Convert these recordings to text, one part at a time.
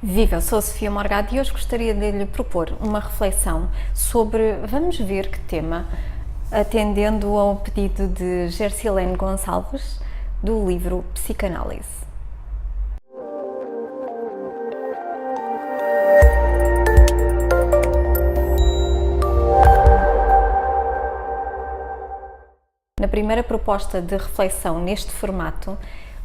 Viva, eu sou a Sofia Morgado e hoje gostaria de lhe propor uma reflexão sobre, vamos ver que tema, atendendo ao pedido de Gersilene Gonçalves, do livro Psicanálise. Na primeira proposta de reflexão neste formato,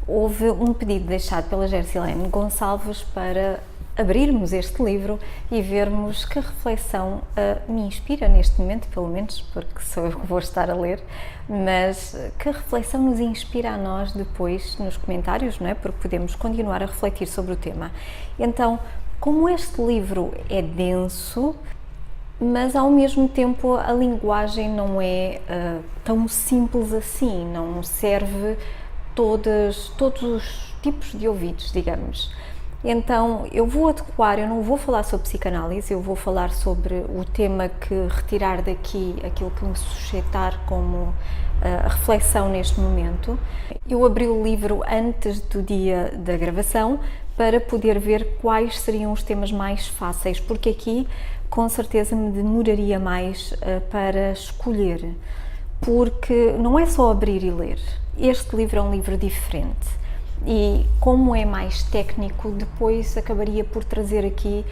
houve um pedido deixado pela Gersilene Gonçalves para abrirmos este livro e vermos que reflexão me inspira neste momento, pelo menos porque sou eu que vou estar a ler, mas que reflexão nos inspira a nós depois nos comentários, não é? Porque podemos continuar a refletir sobre o tema. Então, como este livro é denso, mas ao mesmo tempo a linguagem não é tão simples assim, não serve todos os tipos de ouvidos, digamos. Então eu vou adequar, eu não vou falar sobre psicanálise, eu vou falar sobre o tema que retirar daqui, aquilo que me suscitar como reflexão neste momento. Eu abri o livro antes do dia da gravação para poder ver quais seriam os temas mais fáceis, porque aqui com certeza me demoraria mais para escolher, porque não é só abrir e ler. Este livro é um livro diferente e, como é mais técnico, depois acabaria por trazer aqui,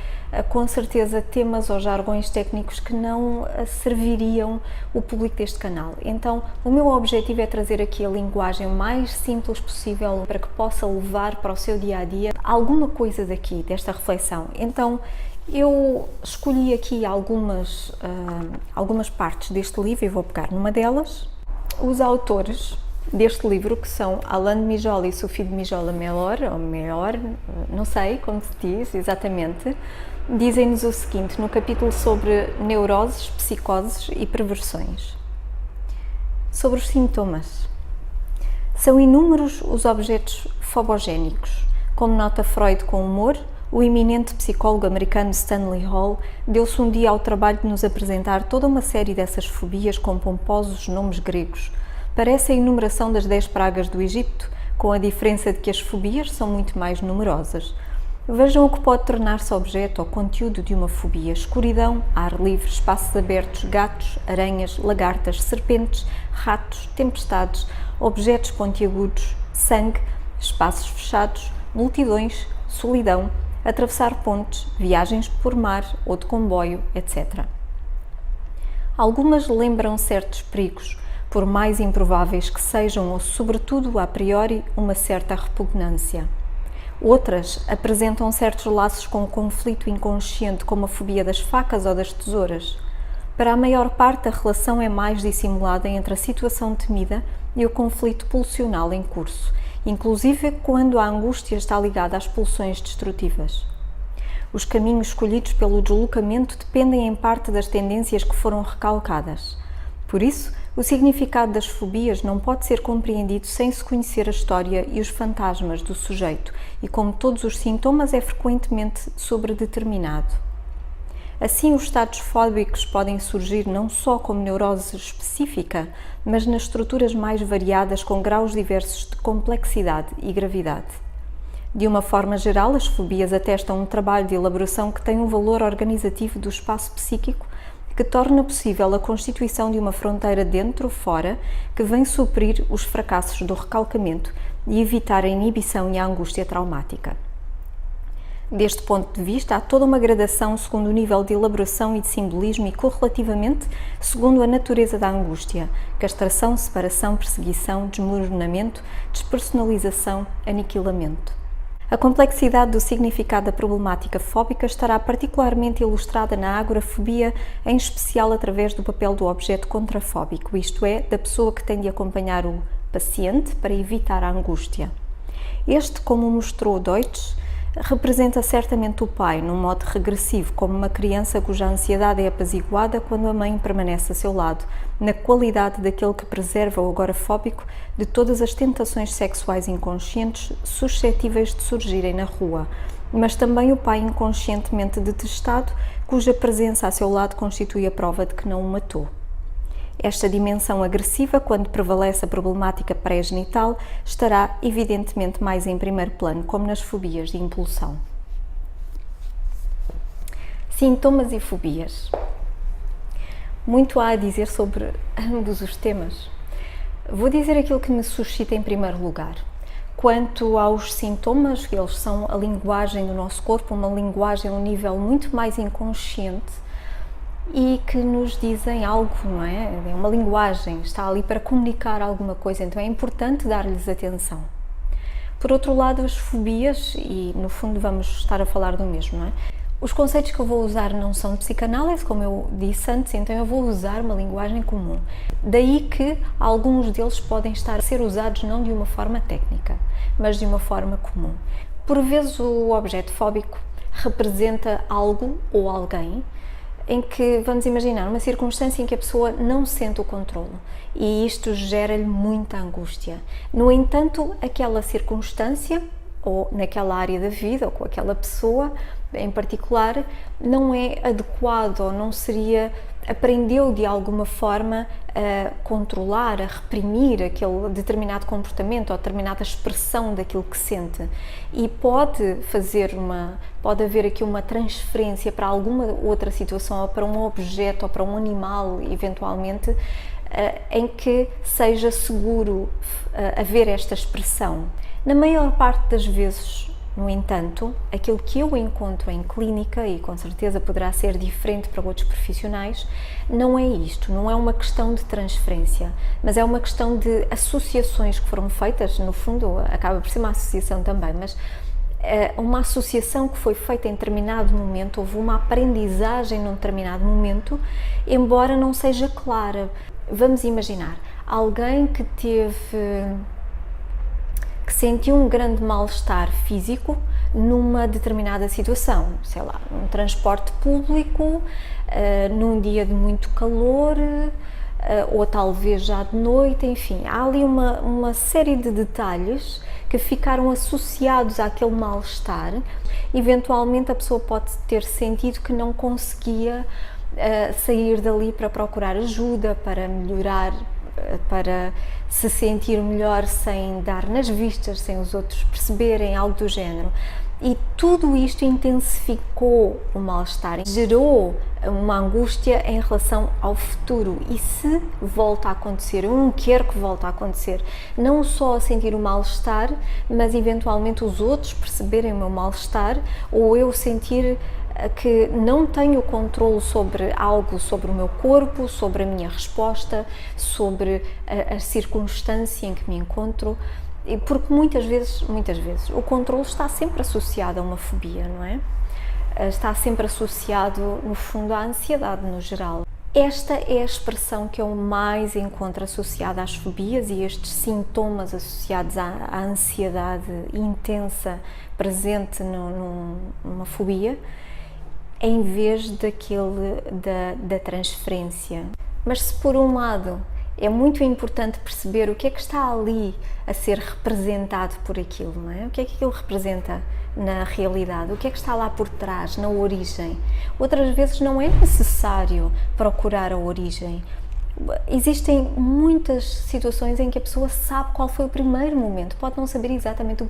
com certeza, temas ou jargões técnicos que não serviriam o público deste canal. Então, o meu objetivo é trazer aqui a linguagem mais simples possível para que possa levar para o seu dia-a-dia alguma coisa daqui, desta reflexão. Então, eu escolhi aqui algumas partes deste livro e vou pegar numa delas. Os autores deste livro, que são Alain de Mijola e Sophie de Mijola Mellor, não sei como se diz exatamente, dizem-nos o seguinte no capítulo sobre neuroses, psicoses e perversões. Sobre os sintomas. São inúmeros os objetos fobogénicos. Como nota Freud com humor, o eminente psicólogo americano Stanley Hall deu-se um dia ao trabalho de nos apresentar toda uma série dessas fobias com pomposos nomes gregos. Parece a enumeração das 10 pragas do Egito, com a diferença de que as fobias são muito mais numerosas. Vejam o que pode tornar-se objeto ou conteúdo de uma fobia: escuridão, ar livre, espaços abertos, gatos, aranhas, lagartas, serpentes, ratos, tempestades, objetos pontiagudos, sangue, espaços fechados, multidões, solidão, atravessar pontes, viagens por mar ou de comboio, etc. Algumas lembram certos perigos, por mais improváveis que sejam ou, sobretudo, a priori, uma certa repugnância. Outras apresentam certos laços com o conflito inconsciente, como a fobia das facas ou das tesouras. Para a maior parte, a relação é mais dissimulada entre a situação temida e o conflito pulsional em curso, inclusive quando a angústia está ligada às pulsões destrutivas. Os caminhos escolhidos pelo deslocamento dependem em parte das tendências que foram recalcadas. Por isso, o significado das fobias não pode ser compreendido sem se conhecer a história e os fantasmas do sujeito, e como todos os sintomas é frequentemente sobredeterminado. Assim, os estados fóbicos podem surgir não só como neurose específica, mas nas estruturas mais variadas com graus diversos de complexidade e gravidade. De uma forma geral, as fobias atestam um trabalho de elaboração que tem um valor organizativo do espaço psíquico que torna possível a constituição de uma fronteira dentro-fora que vem suprir os fracassos do recalcamento e evitar a inibição e a angústia traumática. Deste ponto de vista, há toda uma gradação segundo o nível de elaboração e de simbolismo e correlativamente segundo a natureza da angústia: castração, separação, perseguição, desmoronamento, despersonalização, aniquilamento. A complexidade do significado da problemática fóbica estará particularmente ilustrada na agorafobia, em especial através do papel do objeto contrafóbico, isto é, da pessoa que tem de acompanhar o paciente para evitar a angústia. Este, como mostrou Deutsch, representa certamente o pai, num modo regressivo, como uma criança cuja ansiedade é apaziguada quando a mãe permanece a seu lado, na qualidade daquele que preserva o agorafóbico de todas as tentações sexuais inconscientes suscetíveis de surgirem na rua, mas também o pai inconscientemente detestado, cuja presença a seu lado constitui a prova de que não o matou. Esta dimensão agressiva, quando prevalece a problemática pré-genital, estará evidentemente mais em primeiro plano, como nas fobias de impulsão. Sintomas e fobias. Muito há a dizer sobre ambos os temas. Vou dizer aquilo que me suscita em primeiro lugar. Quanto aos sintomas, eles são a linguagem do nosso corpo, uma linguagem a um nível muito mais inconsciente e que nos dizem algo, não é? É uma linguagem, está ali para comunicar alguma coisa, então é importante dar-lhes atenção. Por outro lado, as fobias, e no fundo vamos estar a falar do mesmo, não é? Os conceitos que eu vou usar não são de psicanálise, como eu disse antes, então eu vou usar uma linguagem comum. Daí que alguns deles podem estar a ser usados não de uma forma técnica, mas de uma forma comum. Por vezes o objeto fóbico representa algo ou alguém em que, vamos imaginar, uma circunstância em que a pessoa não sente o controle e isto gera-lhe muita angústia. No entanto, aquela circunstância, ou naquela área da vida, ou com aquela pessoa em particular, não é adequado ou não seria, aprendeu de alguma forma a controlar, a reprimir aquele determinado comportamento ou determinada expressão daquilo que sente e pode haver aqui uma transferência para alguma outra situação ou para um objeto ou para um animal eventualmente em que seja seguro haver esta expressão. Na maior parte das vezes, no entanto, aquilo que eu encontro em clínica, e com certeza poderá ser diferente para outros profissionais, não é isto, não é uma questão de transferência, mas é uma questão de associações que foram feitas, no fundo acaba por ser uma associação também, mas uma associação que foi feita em determinado momento, houve uma aprendizagem num determinado momento, embora não seja clara. Vamos imaginar, alguém que sentiu um grande mal-estar físico numa determinada situação, sei lá, num transporte público, num dia de muito calor, ou talvez já de noite, enfim, há ali uma série de detalhes que ficaram associados àquele mal-estar. Eventualmente a pessoa pode ter sentido que não conseguia sair dali para procurar ajuda, para melhorar, para se sentir melhor sem dar nas vistas, sem os outros perceberem, algo do género. E tudo isto intensificou o mal-estar, gerou uma angústia em relação ao futuro. E se volta a acontecer, eu não quero que volte a acontecer, não só a sentir o mal-estar, mas eventualmente os outros perceberem o meu mal-estar, ou eu sentir que não tenho controle sobre algo, sobre o meu corpo, sobre a minha resposta, sobre a circunstância em que me encontro, porque muitas vezes o controle está sempre associado a uma fobia, não é? Está sempre associado, no fundo, à ansiedade no geral. Esta é a expressão que eu mais encontro associada às fobias e estes sintomas associados à ansiedade intensa presente numa fobia, em vez da transferência. Mas se por um lado é muito importante perceber o que é que está ali a ser representado por aquilo, não é? O que é que aquilo representa na realidade? O que é que está lá por trás, na origem? Outras vezes não é necessário procurar a origem. Existem muitas situações em que a pessoa sabe qual foi o primeiro momento, pode não saber exatamente o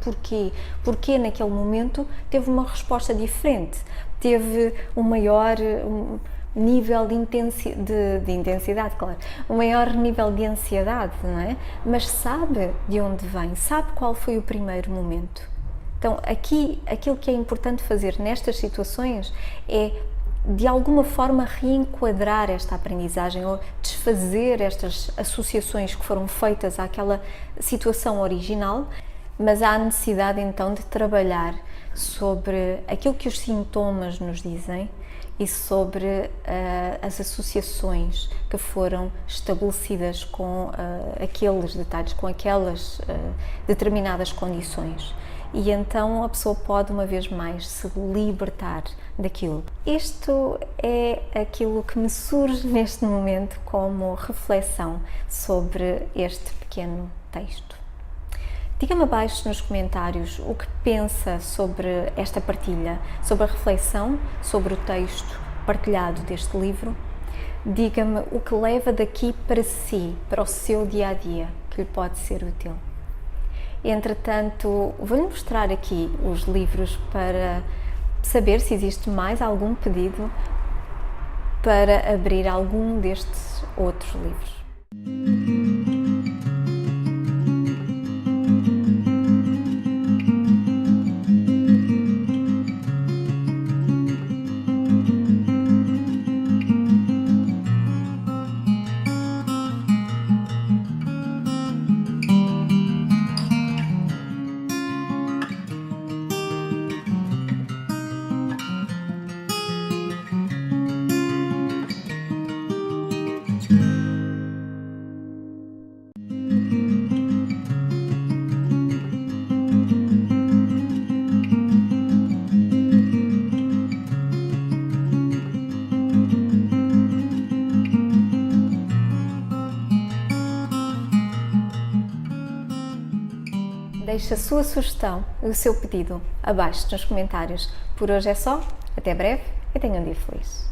porquê naquele momento teve uma resposta diferente, teve um maior nível de intensidade, claro, um maior nível de ansiedade, não é? Mas sabe de onde vem, sabe qual foi o primeiro momento. Então, aqui, aquilo que é importante fazer nestas situações é de alguma forma reenquadrar esta aprendizagem ou desfazer estas associações que foram feitas àquela situação original, mas há necessidade então de trabalhar sobre aquilo que os sintomas nos dizem e sobre as associações que foram estabelecidas com aqueles detalhes, com aquelas determinadas condições. E então a pessoa pode, uma vez mais, se libertar daquilo. Isto é aquilo que me surge neste momento como reflexão sobre este pequeno texto. Diga-me abaixo nos comentários o que pensa sobre esta partilha, sobre a reflexão, sobre o texto partilhado deste livro. Diga-me o que leva daqui para si, para o seu dia-a-dia, que lhe pode ser útil. Entretanto, vou-lhe mostrar aqui os livros para saber se existe mais algum pedido para abrir algum destes outros livros. Deixe a sua sugestão e o seu pedido abaixo nos comentários. Por hoje é só, até breve e tenha um dia feliz.